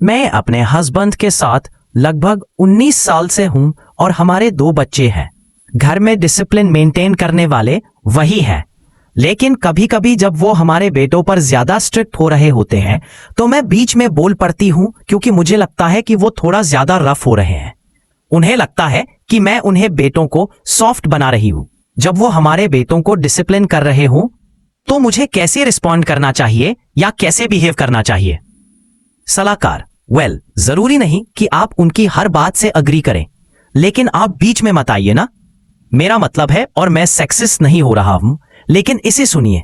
मैं अपने हस्बैंड के साथ लगभग 19 साल से हूं और हमारे 2 बच्चे हैं। घर में डिसिप्लिन मेंटेन करने वाले वही हैं, लेकिन कभी कभी जब वो हमारे बेटों पर ज्यादा स्ट्रिक्ट हो रहे होते हैं तो मैं बीच में बोल पड़ती हूं, क्योंकि मुझे लगता है कि वो थोड़ा ज्यादा रफ हो रहे हैं। उन्हें लगता है कि मैं उन्हें बेटों को सॉफ्ट बना रही हूं। जब वो हमारे बेटों को डिसिप्लिन कर रहे हों तो मुझे कैसे रिस्पॉन्ड करना चाहिए या कैसे बिहेव करना चाहिए? सलाहकार: वेल, जरूरी नहीं कि आप उनकी हर बात से अग्री करें, लेकिन आप बीच में मत आइए ना। मेरा मतलब है, और मैं सेक्सिस्ट नहीं हो रहा हूं, लेकिन इसे सुनिए।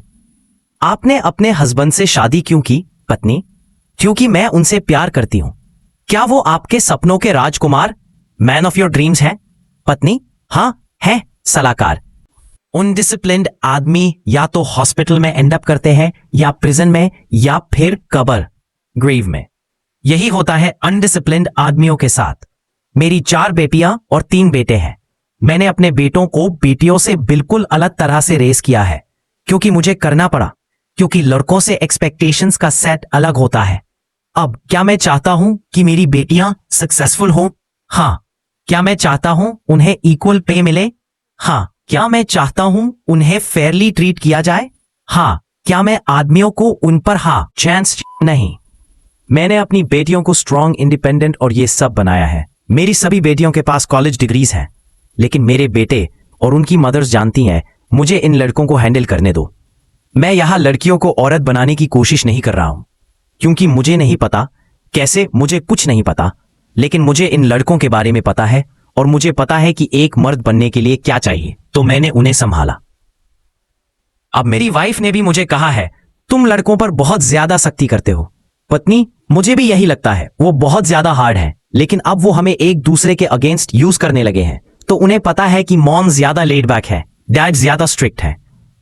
आपने अपने हस्बैंड से शादी क्यों की? पत्नी: क्योंकि मैं उनसे प्यार करती हूं। क्या वो आपके सपनों के राजकुमार, मैन ऑफ योर ड्रीम्स हैं? पत्नी: हाँ है। सलाहकार: अनडिसिप्लिन्ड आदमी या तो हॉस्पिटल में एंड अप करते हैं, या प्रिजन में, या फिर कब्र, ग्रेव में। यही होता है अनडिसिप्लिन्ड आदमियों के साथ। मेरी 4 बेटियां और 3 बेटे हैं। मैंने अपने बेटों को बेटियों से बिल्कुल अलग तरह से रेस किया है, क्योंकि मुझे करना पड़ा, क्योंकि लड़कों से एक्सपेक्टेशंस का सेट अलग होता है। अब क्या मैं चाहता हूं कि मेरी बेटियां सक्सेसफुल हों? हाँ। क्या मैं चाहता हूं उन्हें इक्वल पे मिले? हाँ। क्या मैं चाहता हूं उन्हें फेयरली ट्रीट किया जाए? हाँ। क्या मैं आदमियों को उन पर चांस नहीं? मैंने अपनी बेटियों को स्ट्रांग, इंडिपेंडेंट और ये सब बनाया है। मेरी सभी बेटियों के पास कॉलेज डिग्रीज हैं, लेकिन मेरे बेटे और उनकी मदर्स जानती हैं मुझे इन लड़कों को हैंडल करने दो। मैं यहां लड़कियों को औरत बनाने की कोशिश नहीं कर रहा हूं, क्योंकि मुझे नहीं पता कैसे, मुझे कुछ नहीं पता, लेकिन मुझे इन लड़कों के बारे में पता है, और मुझे पता है कि एक मर्द बनने के लिए क्या चाहिए, तो मैंने उन्हें संभाला। अब मेरी वाइफ ने भी मुझे कहा है, तुम लड़कों पर बहुत ज्यादा सख्ती करते हो। पत्नी: मुझे भी यही लगता है, वो बहुत ज्यादा हार्ड है, लेकिन अब वो हमें एक दूसरे के अगेंस्ट यूज करने लगे हैं। तो उन्हें पता है कि मॉम ज्यादा लेड बैक है, डैड ज्यादा स्ट्रिक्ट है,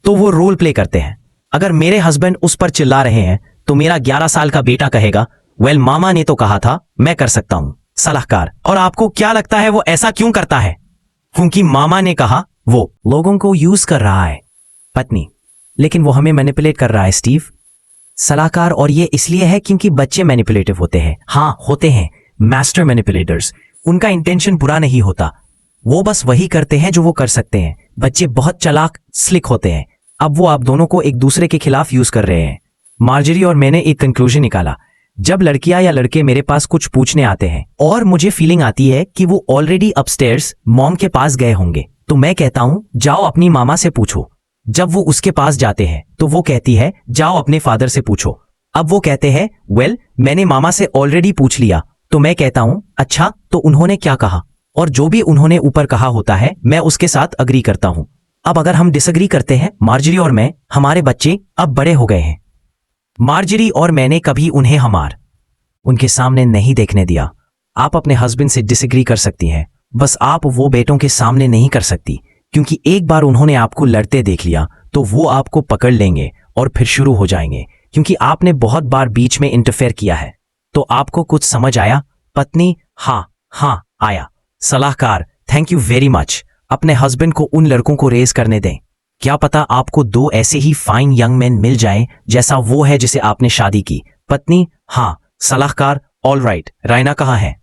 तो वो रोल प्ले करते हैं। अगर मेरे हस्बैंड उस पर चिल्ला रहे हैं तो मेरा 11 साल का बेटा कहेगा, वेल, मामा ने तो कहा था, मैं कर सकता हूं। सलाहकार: और आपको क्या लगता है वो ऐसा क्यों करता है? क्योंकि मामा ने कहा। वो लोगों को यूज कर रहा है। पत्नी: लेकिन वो हमें मैनिपुलेट कर रहा है स्टीव। सलाहकार: और ये इसलिए है क्योंकि बच्चे मैनिपुलेटिव होते हैं। हाँ, होते हैं, मास्टर मैनिपुलेटर्स। उनका इंटेंशन बुरा नहीं होता, वो बस वही करते हैं जो वो कर सकते हैं। बच्चे बहुत चालाक, स्लिक होते हैं। अब वो आप दोनों को एक दूसरे के खिलाफ यूज कर रहे हैं। मार्जरी और मैंने एक कंक्लूजन निकाला। जब लड़कियां या लड़के मेरे पास कुछ पूछने आते हैं और मुझे फीलिंग आती है कि वो ऑलरेडी अपस्टेयर्स मॉम के पास गए होंगे, तो मैं कहता हूं, जाओ अपनी मामा से पूछो। जब वो उसके पास जाते हैं तो वो कहती है, जाओ अपने फादर से पूछो। अब वो कहते हैं, वेल, मैंने मामा से ऑलरेडी पूछ लिया। तो मैं कहता हूं, अच्छा, तो उन्होंने क्या कहा? और जो भी उन्होंने ऊपर कहा होता है मैं उसके साथ अग्री करता हूं। अब अगर हम डिसएग्री करते हैं, मार्जरी और मैं, हमारे बच्चे अब बड़े हो गए हैं। मार्जरी और मैंने कभी उन्हें उनके सामने नहीं देखने दिया। आप अपने हस्बैंड से डिसएग्री कर सकती हैं, बस आप वो बेटों के सामने नहीं कर सकती, क्योंकि एक बार उन्होंने आपको लड़ते देख लिया तो वो आपको पकड़ लेंगे और फिर शुरू हो जाएंगे, क्योंकि आपने बहुत बार बीच में इंटरफेयर किया है। तो आपको कुछ समझ आया? पत्नी: हाँ आया। सलाहकार: थैंक यू वेरी मच। अपने हस्बैंड को उन लड़कों को रेस करने दें। क्या पता आपको 2 ऐसे ही फाइन यंग मैन मिल जाएं जैसा वो है जिसे आपने शादी की। पत्नी: हाँ। सलाहकार: ऑल राइट। रायना कहाँ है?